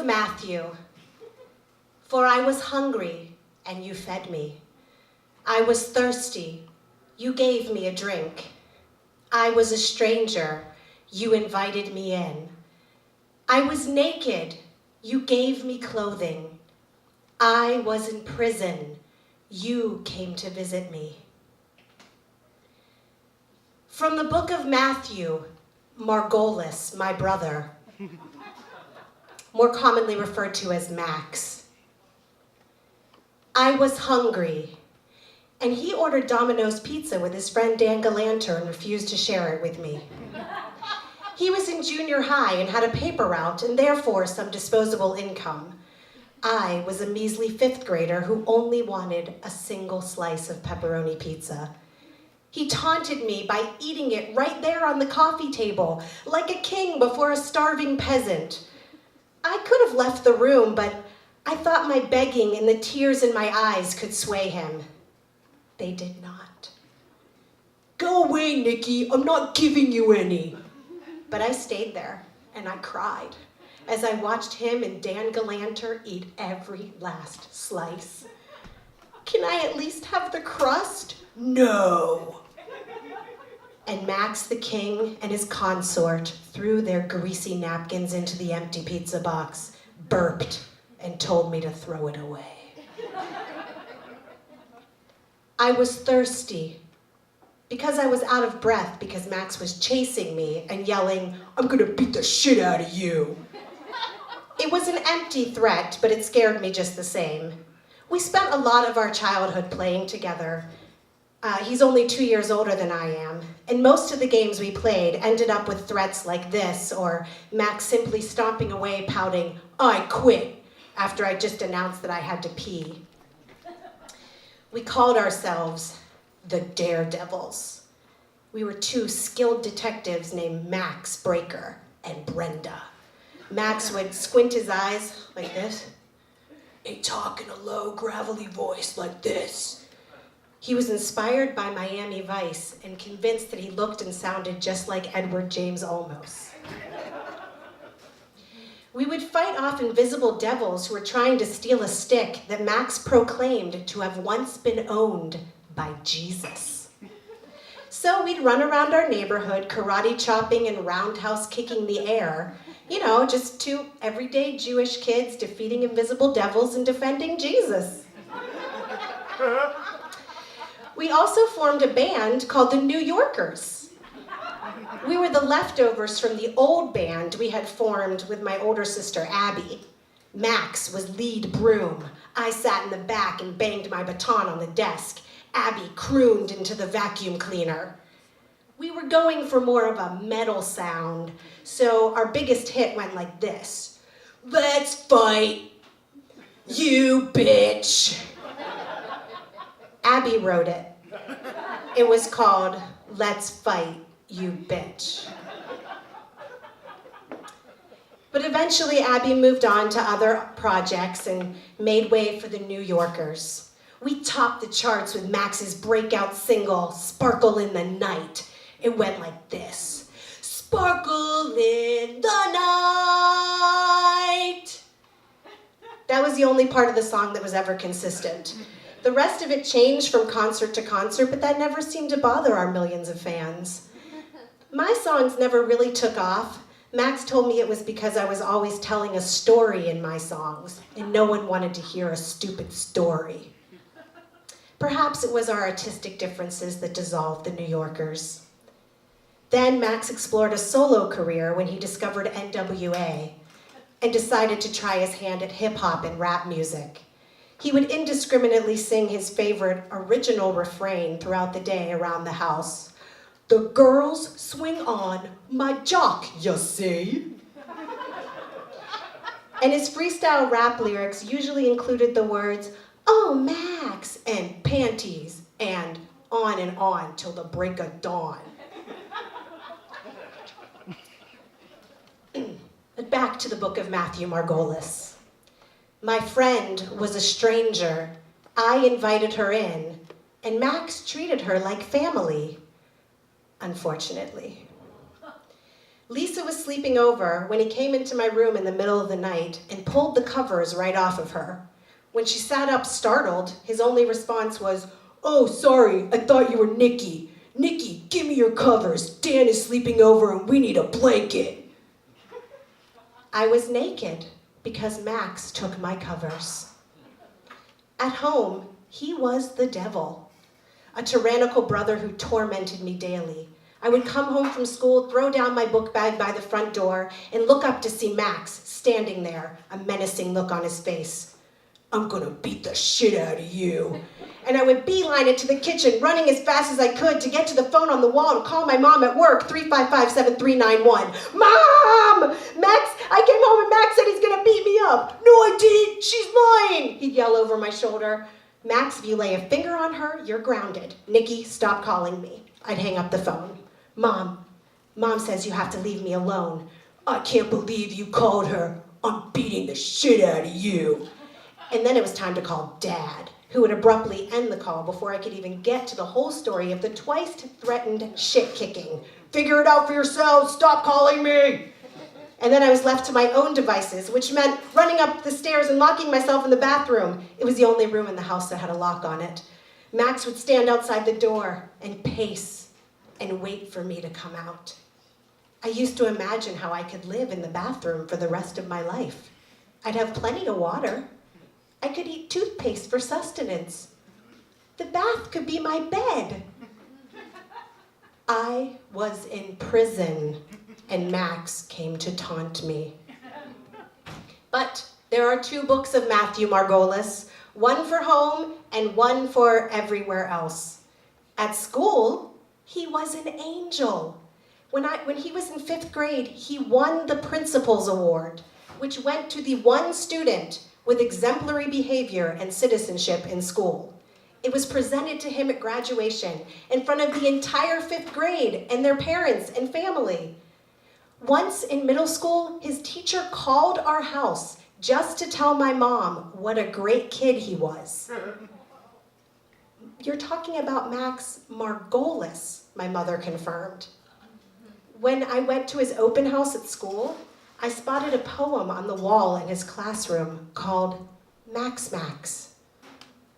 Matthew. For I was hungry, and you fed me. I was thirsty, you gave me a drink. I was a stranger, you invited me in. I was naked, you gave me clothing. I was in prison, you came to visit me. From the book of Matthew, Margolis, my brother, more commonly referred to as Max. I was hungry, and he ordered Domino's pizza with his friend Dan Galanter and refused to share it with me. He was in junior high and had a paper route and therefore some disposable income. I was a measly fifth grader who only wanted a single slice of pepperoni pizza. He taunted me by eating it right there on the coffee table, like a king before a starving peasant. I could have left the room, but I thought my begging and the tears in my eyes could sway him. They did not. Go away, Nicky, I'm not giving you any. But I stayed there, and I cried as I watched him and Dan Galanter eat every last slice. Can I at least have the crust? No. And Max the King and his consort threw their greasy napkins into the empty pizza box, burped, and told me to throw it away. I was thirsty because I was out of breath because Max was chasing me and yelling, I'm gonna beat the shit out of you. It was an empty threat, but it scared me just the same. We spent a lot of our childhood playing together. He's only 2 years older than I am, and most of the games we played ended up with threats like this, or Max simply stomping away pouting, I quit, after I just announced that I had to pee. We called ourselves the Daredevils. We were two skilled detectives named Max Breaker and Brenda. Max would squint his eyes like this, and talk in a low, gravelly voice like this. He was inspired by Miami Vice and convinced that he looked and sounded just like Edward James Olmos. We would fight off invisible devils who were trying to steal a stick that Max proclaimed to have once been owned by Jesus. So we'd run around our neighborhood, karate chopping and roundhouse kicking the air. You know, just two everyday Jewish kids defeating invisible devils and defending Jesus. We also formed a band called the New Yorkers. We were the leftovers from the old band we had formed with my older sister, Abby. Max was lead broom. I sat in the back and banged my baton on the desk. Abby crooned into the vacuum cleaner. We were going for more of a metal sound, so our biggest hit went like this. Let's fight, you bitch. Abby wrote it. It was called Let's Fight, You Bitch. But eventually Abby moved on to other projects and made way for the New Yorkers. We topped the charts with Max's breakout single, Sparkle in the Night. It went like this. Sparkle in the night. That was the only part of the song that was ever consistent. The rest of it changed from concert to concert, but that never seemed to bother our millions of fans. My songs never really took off. Max told me it was because I was always telling a story in my songs, and no one wanted to hear a stupid story. Perhaps it was our artistic differences that dissolved the New Yorkers. Then Max explored a solo career when he discovered NWA and decided to try his hand at hip-hop and rap music. He would indiscriminately sing his favorite original refrain throughout the day around the house. The girls swing on my jock, you see. And his freestyle rap lyrics usually included the words, oh, Max, and panties, and on till the break of dawn. But back to the book of Matthew Margolis. My friend was a stranger. I invited her in, and Max treated her like family, unfortunately. Lisa was sleeping over when he came into my room in the middle of the night and pulled the covers right off of her. When she sat up startled, his only response was, "Oh, sorry, I thought you were Nicky. Nicky, give me your covers. Dan is sleeping over and we need a blanket." I was naked because Max took my covers. At home, he was the devil, a tyrannical brother who tormented me daily. I would come home from school, throw down my book bag by the front door, and look up to see Max standing there, a menacing look on his face. "I'm gonna beat the shit out of you." And I would beeline it to the kitchen, running as fast as I could to get to the phone on the wall to call my mom at work, 355-7391. "Mom! Max, I came home and Max said he's gonna beat me up." "No, I didn't, she's lying," he'd yell over my shoulder. "Max, if you lay a finger on her, you're grounded. Nicky, stop calling me." I'd hang up the phone. Mom says you have to leave me alone." "I can't believe you called her. I'm beating the shit out of you." And then it was time to call Dad, who would abruptly end the call before I could even get to the whole story of the twice threatened shit kicking. "Figure it out for yourselves, stop calling me." And then I was left to my own devices, which meant running up the stairs and locking myself in the bathroom. It was the only room in the house that had a lock on it. Max would stand outside the door and pace and wait for me to come out. I used to imagine how I could live in the bathroom for the rest of my life. I'd have plenty of water. I could eat toothpaste for sustenance. The bath could be my bed. I was in prison, and Max came to taunt me. But there are 2 books of Matthew Margolis, one for home and one for everywhere else. At school, he was an angel. When he was in 5th grade, he won the Principal's Award, which went to the one student with exemplary behavior and citizenship in school. It was presented to him at graduation in front of the entire 5th grade and their parents and family. Once in middle school, his teacher called our house just to tell my mom what a great kid he was. "You're talking about Max Margolis," my mother confirmed. When I went to his open house at school, I spotted a poem on the wall in his classroom called Max Max.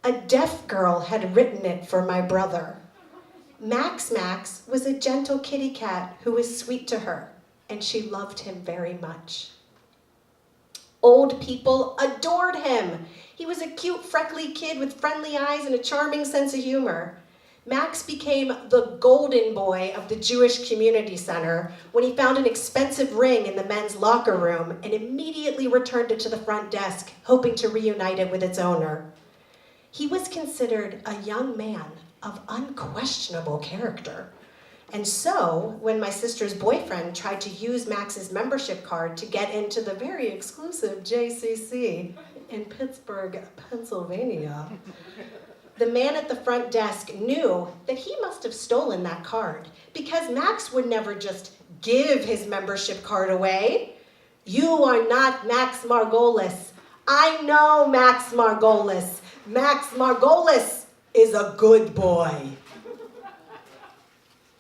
A deaf girl had written it for my brother. Max Max was a gentle kitty cat who was sweet to her, and she loved him very much. Old people adored him. He was a cute, freckly kid with friendly eyes and a charming sense of humor. Max became the golden boy of the Jewish Community Center when he found an expensive ring in the men's locker room and immediately returned it to the front desk, hoping to reunite it with its owner. He was considered a young man of unquestionable character. And so, when my sister's boyfriend tried to use Max's membership card to get into the very exclusive JCC in Pittsburgh, Pennsylvania, the man at the front desk knew that he must have stolen that card because Max would never just give his membership card away. "You are not Max Margolis. I know Max Margolis. Max Margolis is a good boy."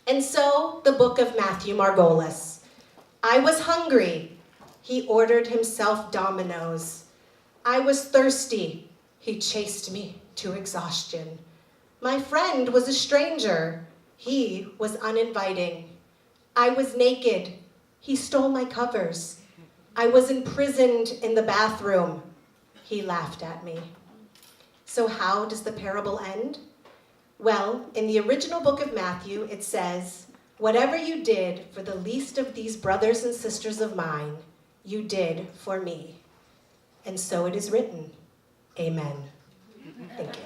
And so, the book of Matthew Margolis. I was hungry. He ordered himself Dominoes. I was thirsty. He chased me to exhaustion. My friend was a stranger. He was uninviting. I was naked. He stole my covers. I was imprisoned in the bathroom. He laughed at me. So how does the parable end? Well, in the original book of Matthew, it says, "Whatever you did for the least of these brothers and sisters of mine, you did for me." And so it is written. Amen. Thank you.